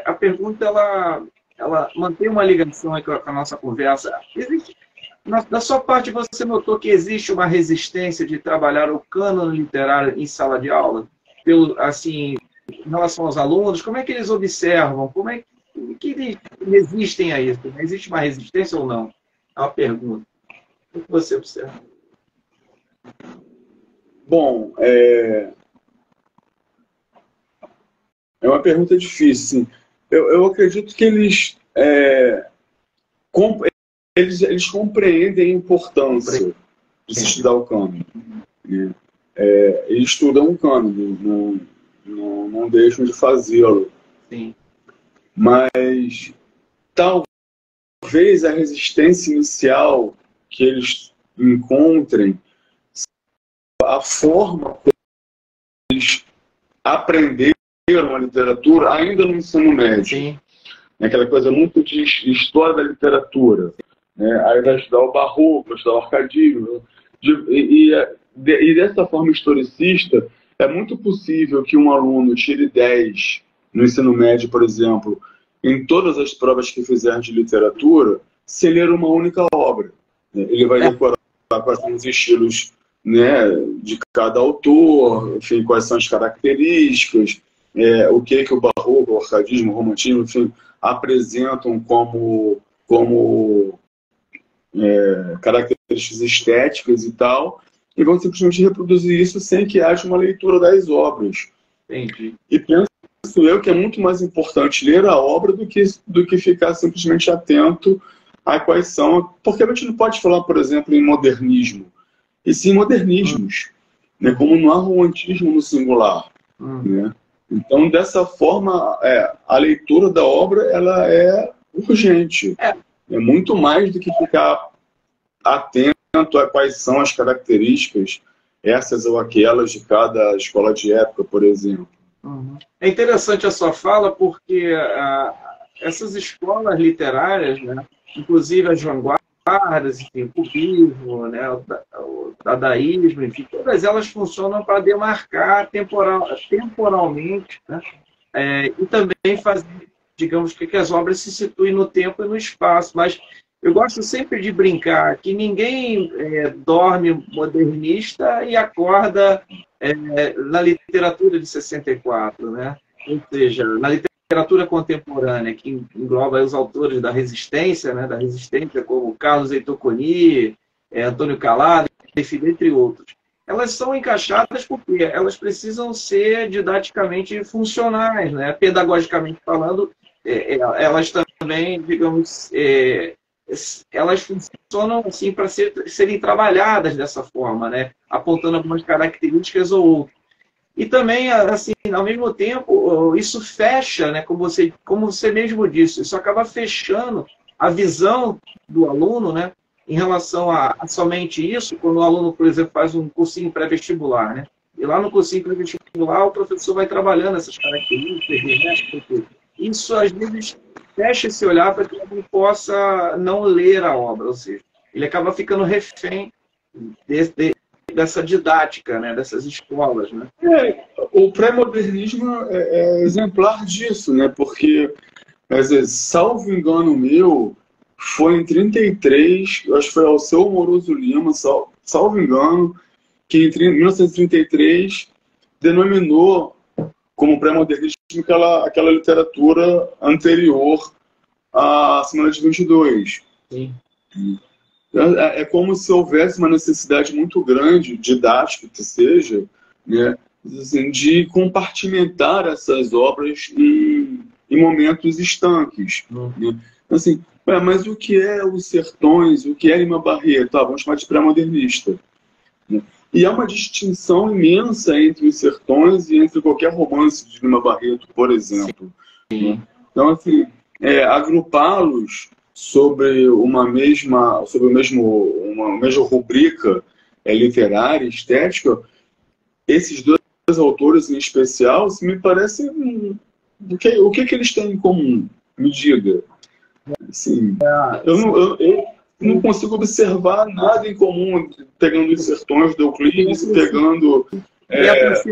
a pergunta ela mantém uma ligação aí com a nossa conversa. Da sua parte, você notou que existe uma resistência de trabalhar o cânone literário em sala de aula? Assim, em relação aos alunos, como é que eles observam? Como é que eles resistem a isso? Existe uma resistência ou não? É uma pergunta. O que você observa? Bom, é uma pergunta difícil. Assim. Eu acredito que eles compreendem a importância de se estudar o cânone. Eles estudam o cânone, não deixam de fazê-lo. Mas talvez a resistência inicial que eles encontrem, a forma como eles aprenderam a literatura ainda no ensino médio. Aquela coisa muito de história da literatura. Aí vai estudar o barroco, vai estudar o arcadismo. E dessa forma historicista, é muito possível que um aluno tire 10 no ensino médio, por exemplo, em todas as provas que fizer de literatura, se ler uma única obra. Ele vai decorar quais são os estilos, né, de cada autor, enfim, quais são as características, o que o barroco, o arcadismo, o romantismo, enfim, apresentam como características estéticas e tal, e vão simplesmente reproduzir isso sem que haja uma leitura das obras. Entendi. E penso eu que é muito mais importante ler a obra do que ficar simplesmente atento a quais são... Porque a gente não pode falar, por exemplo, em modernismo, e sim modernismos, né? Como não há romantismo no singular. Né? Então, dessa forma, a leitura da obra ela é urgente. É muito mais do que ficar atento a quais são as características, essas ou aquelas de cada escola de época, por exemplo. É interessante a sua fala, porque essas escolas literárias, né, inclusive as vanguardas, enfim, o cubismo, né, o dadaísmo, enfim, todas elas funcionam para demarcar temporalmente, né, e também fazer, digamos, que as obras se situem no tempo e no espaço. Mas eu gosto sempre de brincar que ninguém dorme modernista e acorda na literatura de 64, né? Ou seja, na literatura contemporânea, que engloba os autores da Resistência, né? Da Resistência, como Carlos Heitor Coni, Antônio Calado, entre outros. Elas são encaixadas porque elas precisam ser didaticamente funcionais, né? Pedagogicamente falando, elas também, digamos, elas funcionam assim para serem trabalhadas dessa forma, né? Apontando algumas características ou outras. E também, assim, ao mesmo tempo, isso fecha, né? Como você mesmo disse, isso acaba fechando a visão do aluno, né? Em relação a somente isso, quando o aluno, por exemplo, faz um cursinho pré-vestibular, né? E lá no cursinho pré-vestibular, o professor vai trabalhando essas características, né? Isso, às vezes, fecha esse olhar para que ele possa não ler a obra, ou seja, ele acaba ficando refém dessa didática, né, dessas escolas. Né? O pré-modernismo é exemplar disso, né? Porque, às vezes, salvo engano meu, foi em 33, acho que foi Alceu Moroso Lima, salvo engano, que em 1933 denominou como pré-modernismo aquela literatura anterior à Semana de 22. Sim. É como se houvesse uma necessidade muito grande, didática que seja, né, assim, de compartimentar essas obras em momentos estanques. Né? Assim, mas o que é os Sertões, o que é Lima Barreto? Vamos chamar de pré-modernista. Né? E há uma distinção imensa entre os Sertões e entre qualquer romance de Lima Barreto, por exemplo. Né? Então, assim, agrupá-los sobre uma mesma rubrica literária, estética, esses dois autores em especial, me parece o que eles têm em comum? Me diga. Assim, eu não consigo observar nada em comum pegando os Sertões do Euclides, pegando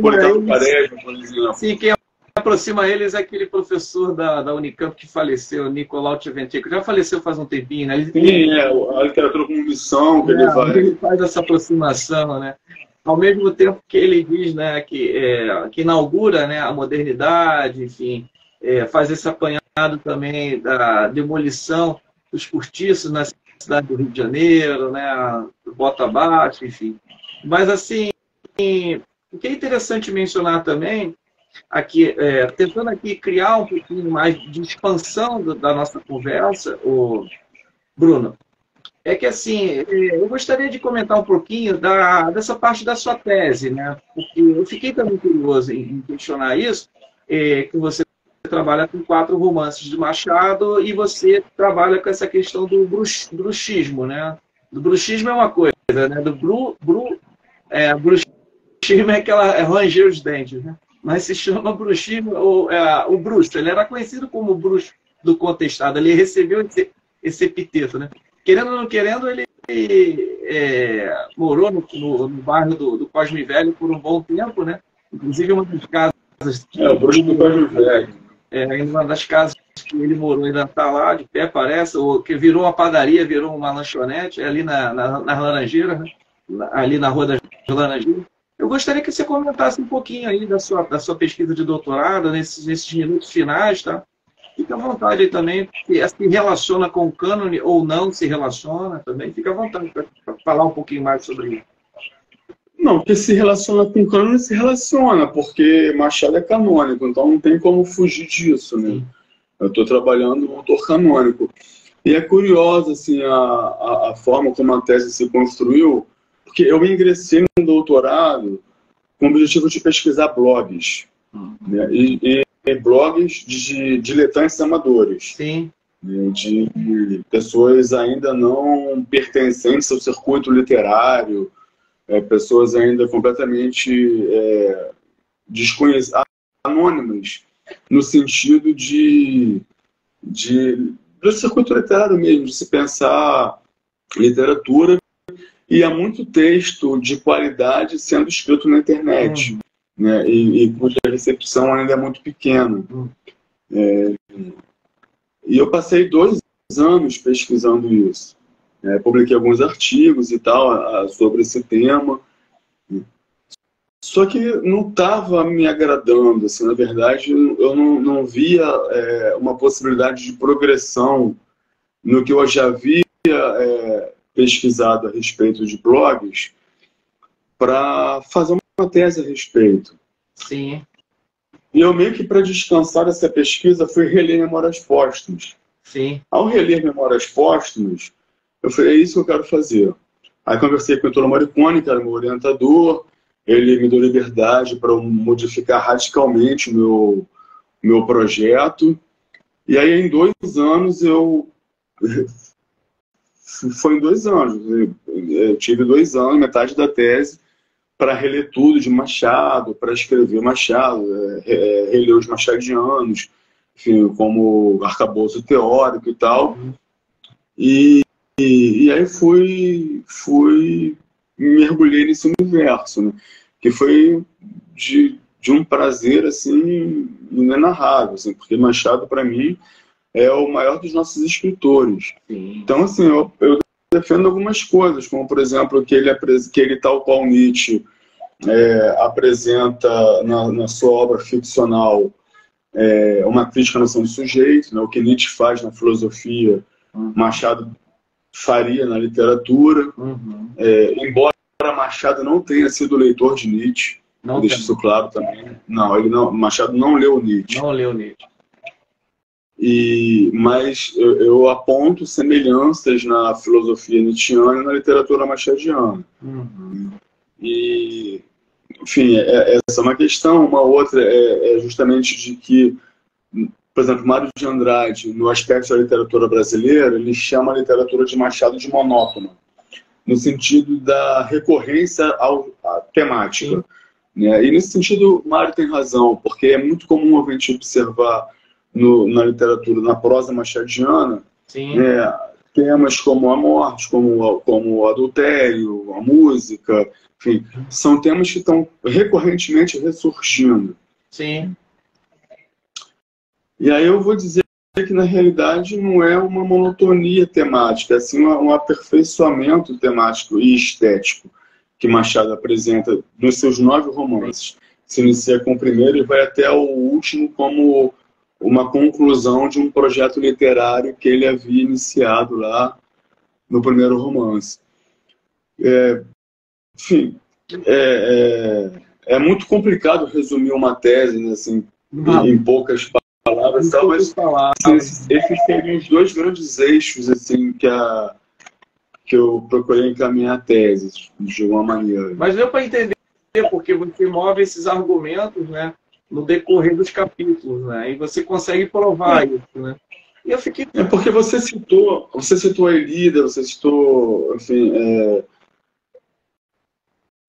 Policarpo Quaresma, por exemplo. Sim, quem aproxima eles é aquele professor da Unicamp que faleceu, Nicolau Tchevchenko. Já faleceu faz um tempinho, né? Sim, a literatura como missão que ele faz essa aproximação, né? Ao mesmo tempo que ele diz, né, que inaugura, né, a modernidade, enfim, faz esse apanhado também da demolição dos cortiços na cidade do Rio de Janeiro, né, bota abaixo, enfim. Mas, assim, o que é interessante mencionar também, aqui, tentando aqui criar um pouquinho mais de expansão da nossa conversa, Bruno, é que, assim, eu gostaria de comentar um pouquinho dessa parte da sua tese, né? Porque eu fiquei também curioso em questionar isso, que você trabalha com 4 romances de Machado e você trabalha com essa questão do bruxismo, né? Do bruxismo é uma coisa, né? Do bruxismo é aquela ranger os dentes, né? Mas se chama bruxismo, o bruxo, ele era conhecido como bruxo do contestado, ele recebeu esse epiteto, né? Querendo ou não querendo, ele morou no bairro do Cosme Velho por um bom tempo, né? Inclusive uma das casas... o bruxo do Cosme Velho. Uma das casas que ele morou ainda está lá, de pé, parece, ou que virou uma padaria, virou uma lanchonete, ali nas Laranjeiras, né? Ali na Rua das Laranjeiras. Eu gostaria que você comentasse um pouquinho aí da sua pesquisa de doutorado, nesses minutos finais, tá? Fique à vontade aí também, se relaciona com o cânone ou não se relaciona também, fique à vontade para falar um pouquinho mais sobre isso. Não, porque se relaciona com cânone, se relaciona, porque Machado é canônico, então não tem como fugir disso, né? Sim. Eu estou trabalhando no autor canônico. E é curiosa assim, a forma como a tese se construiu, porque eu ingressei no doutorado com o objetivo de pesquisar blogs, né? E blogs de diletantes amadores. Sim. De pessoas ainda não pertencentes ao circuito literário, pessoas ainda completamente desconhecidas, anônimas, no sentido do circuito literário mesmo, de se pensar literatura, e há muito texto de qualidade sendo escrito na internet, né? E cuja recepção ainda é muito pequena. E eu passei 2 anos pesquisando isso. Publiquei alguns artigos e tal sobre esse tema. Só que não estava me agradando. Assim, na verdade, eu não via uma possibilidade de progressão no que eu já havia pesquisado a respeito de blogs para fazer uma tese a respeito. Sim. E eu meio que, para descansar dessa pesquisa, fui reler Memórias Póstumas. Sim. Ao reler Memórias Póstumas, eu falei, é isso que eu quero fazer. Aí conversei com o Heitor Morricone, que era meu orientador, ele me deu liberdade para modificar radicalmente o meu projeto. E aí, em 2 anos, foi em 2 anos. Eu tive 2 anos, metade da tese, para reler tudo de Machado, para escrever Machado, reler os machadianos, enfim, como arcabouço teórico e tal. E aí mergulhei nesse universo, né? Que foi de um prazer assim inenarrável, assim, porque Machado, para mim, é o maior dos nossos escritores. Sim. Então, assim, eu defendo algumas coisas, como, por exemplo, que ele tal qual Nietzsche apresenta na sua obra ficcional uma crítica à noção de sujeito, né? O que Nietzsche faz na filosofia, Machado faria na literatura. Embora Machado não tenha sido leitor de Nietzsche, deixa isso claro também. Machado não leu Nietzsche. Não leu Nietzsche. Mas eu aponto semelhanças na filosofia nietzschiana e na literatura machadiana. E, enfim, essa é uma questão. Uma outra é justamente de que, por exemplo, Mário de Andrade, no aspecto da literatura brasileira, ele chama a literatura de Machado de monótona, no sentido da recorrência à temática. Né? E nesse sentido, Mário tem razão, porque é muito comum a gente observar na literatura, na prosa machadiana, temas como a morte, como o adultério, a música, enfim, são temas que estão recorrentemente ressurgindo. Sim. E aí eu vou dizer que, na realidade, não é uma monotonia temática, é assim, um aperfeiçoamento temático e estético que Machado apresenta nos seus 9 romances. Se inicia com o primeiro e vai até o último como uma conclusão de um projeto literário que ele havia iniciado lá no primeiro romance. Enfim, é muito complicado resumir uma tese, né, assim, em poucas palavras, mas esses seriam os 2 grandes eixos assim, que eu procurei encaminhar a tese, de uma maneira. Mas deu para entender, porque você move esses argumentos, né, no decorrer dos capítulos, né, e você consegue provar isso, né. E eu fiquei... porque você citou a Ilíada, você citou, enfim,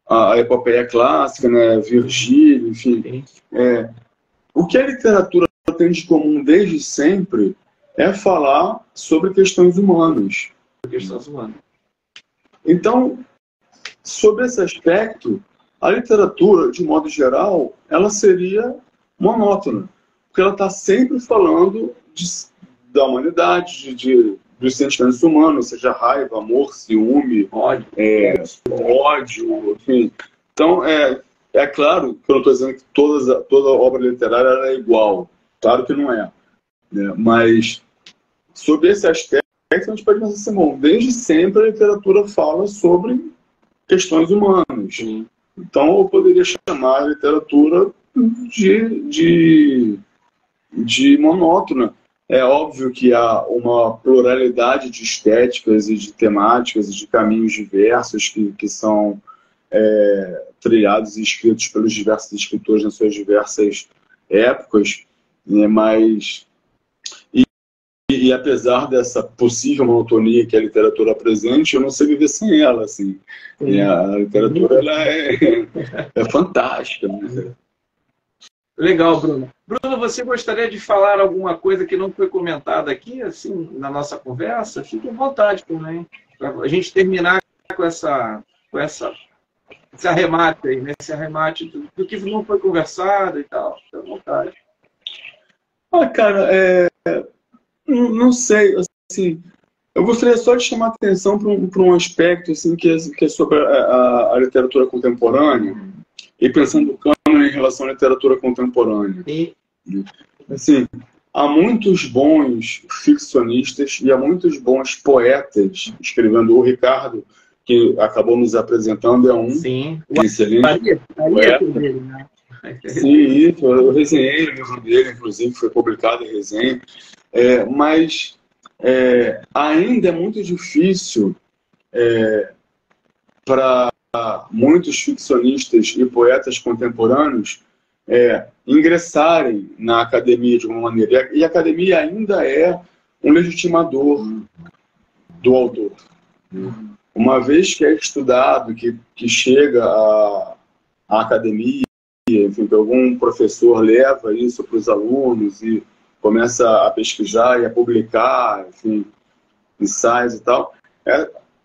a epopeia clássica, né, Virgílio, enfim. O que a literatura tem de comum desde sempre é falar sobre questões humanas. Então, sobre esse aspecto, a literatura, de modo geral, ela seria monótona, porque ela está sempre falando da humanidade, dos sentimentos humanos, seja raiva, amor, ciúme, ódio, enfim. Então, é claro que eu não estou dizendo que toda obra literária é igual, claro que não é, né? Mas sobre esse aspecto a gente pode pensar assim, bom, desde sempre a literatura fala sobre questões humanas. Então, eu poderia chamar a literatura de monótona. É óbvio que há uma pluralidade de estéticas e de temáticas e de caminhos diversos que são trilhados e escritos pelos diversos escritores nas suas diversas épocas, né? Mas e apesar dessa possível monotonia que a literatura apresenta, eu não sei viver sem ela, assim. E a literatura ela é fantástica, né? Legal, Bruno. Bruno, você gostaria de falar alguma coisa que não foi comentada aqui, assim, na nossa conversa? Fique à vontade também, para a gente terminar com esse arremate aí, né? Esse arremate do que não foi conversado e tal. Fique à vontade. Cara, não sei, assim, eu gostaria só de chamar a atenção para um aspecto assim, que é sobre a literatura contemporânea, e pensando no cânone em relação à literatura contemporânea. Assim, há muitos bons ficcionistas e há muitos bons poetas escrevendo. O Ricardo, que acabou nos apresentando, é um excelente poeta. Sim, isso, eu resenhei o livro dele, inclusive, foi publicado em resenha. Mas ainda é muito difícil para muitos ficcionistas e poetas contemporâneos ingressarem na academia de uma maneira. E a academia ainda é um legitimador do autor. Uma vez que é estudado, que chega à academia, enfim, que algum professor leva isso para os alunos e começa a pesquisar e a publicar, enfim, ensaios e tal,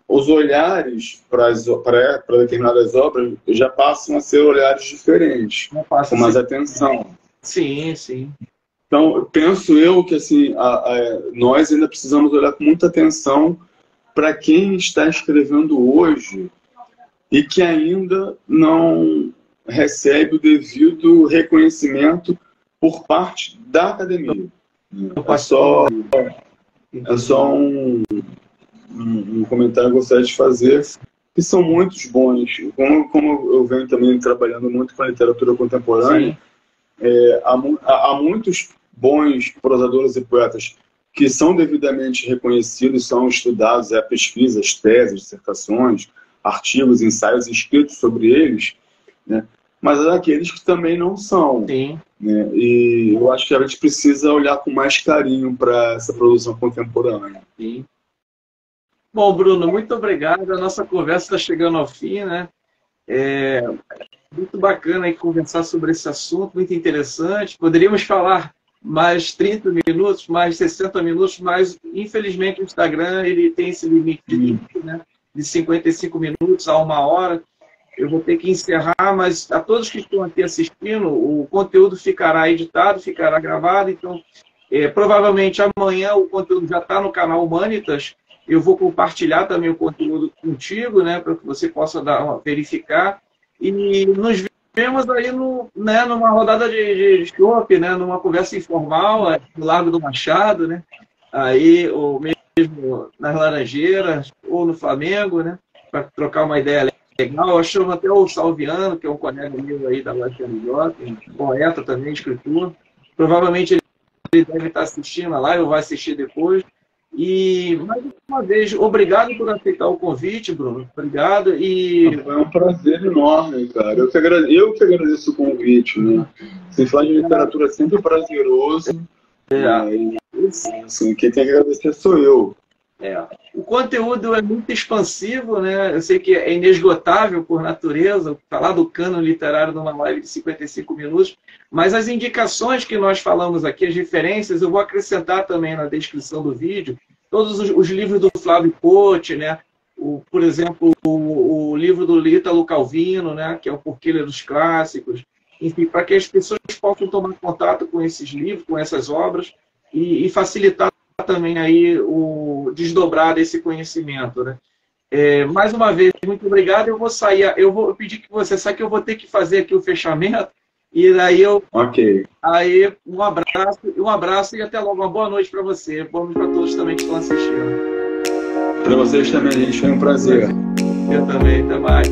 os olhares para determinadas obras já passam a ser olhares diferentes, com mais atenção. Sim, sim. Então, penso eu que assim, nós ainda precisamos olhar com muita atenção para quem está escrevendo hoje e que ainda não recebe o devido reconhecimento por parte da academia. É só um comentário que eu gostaria de fazer, que são muitos bons. Como eu venho também trabalhando muito com a literatura contemporânea, há muitos bons prosadores e poetas que são devidamente reconhecidos, são estudados, pesquisas, teses, dissertações, artigos, ensaios escritos sobre eles, né? Mas há aqueles que também não são. Sim. Né? E eu acho que a gente precisa olhar com mais carinho para essa produção contemporânea. Sim. Bom, Bruno, muito obrigado. A nossa conversa está chegando ao fim, né? Muito bacana aí conversar sobre esse assunto, muito interessante. Poderíamos falar mais 30 minutos, mais 60 minutos, mas infelizmente o Instagram ele tem esse limite né, de 55 minutos a 1 hora. Eu vou ter que encerrar, mas a todos que estão aqui assistindo, o conteúdo ficará editado, ficará gravado. Então, provavelmente amanhã o conteúdo já está no canal Humanitas. Eu vou compartilhar também o conteúdo contigo, né, para que você possa verificar. E nos vemos aí numa rodada de chopp, né, numa conversa informal, no Largo do Machado, né, aí, ou mesmo nas Laranjeiras, ou no Flamengo, né, para trocar uma ideia legal. Eu chamo até o Salviano, que é um colega meu aí da UFRJ, um poeta também, escritor. Provavelmente ele deve estar assistindo a live, ou vai assistir depois. E, mais uma vez, obrigado por aceitar o convite, Bruno. Obrigado. Foi um prazer enorme, cara. Eu que agradeço o convite, né? Você falar de literatura é sempre prazeroso. Assim, quem tem que agradecer sou eu. O conteúdo é muito expansivo, né? Eu sei que é inesgotável por natureza, falar do cânone literário numa live de 55 minutos, mas as indicações que nós falamos aqui, as referências, eu vou acrescentar também na descrição do vídeo, todos os livros do Flávio Cote, né? Por exemplo, o livro do Ítalo Calvino, né? Que é o Porquê Ler os Clássicos, enfim, para que as pessoas possam tomar contato com esses livros, com essas obras, e facilitar também aí o desdobrar desse conhecimento, né? Mais uma vez, muito obrigado. Eu vou sair, eu vou pedir que você saia, que eu vou ter que fazer aqui o fechamento, e daí aí um abraço e até logo. Uma boa noite para você, boa noite para todos também que estão assistindo. Para vocês também, gente, foi um prazer. Eu também, até mais.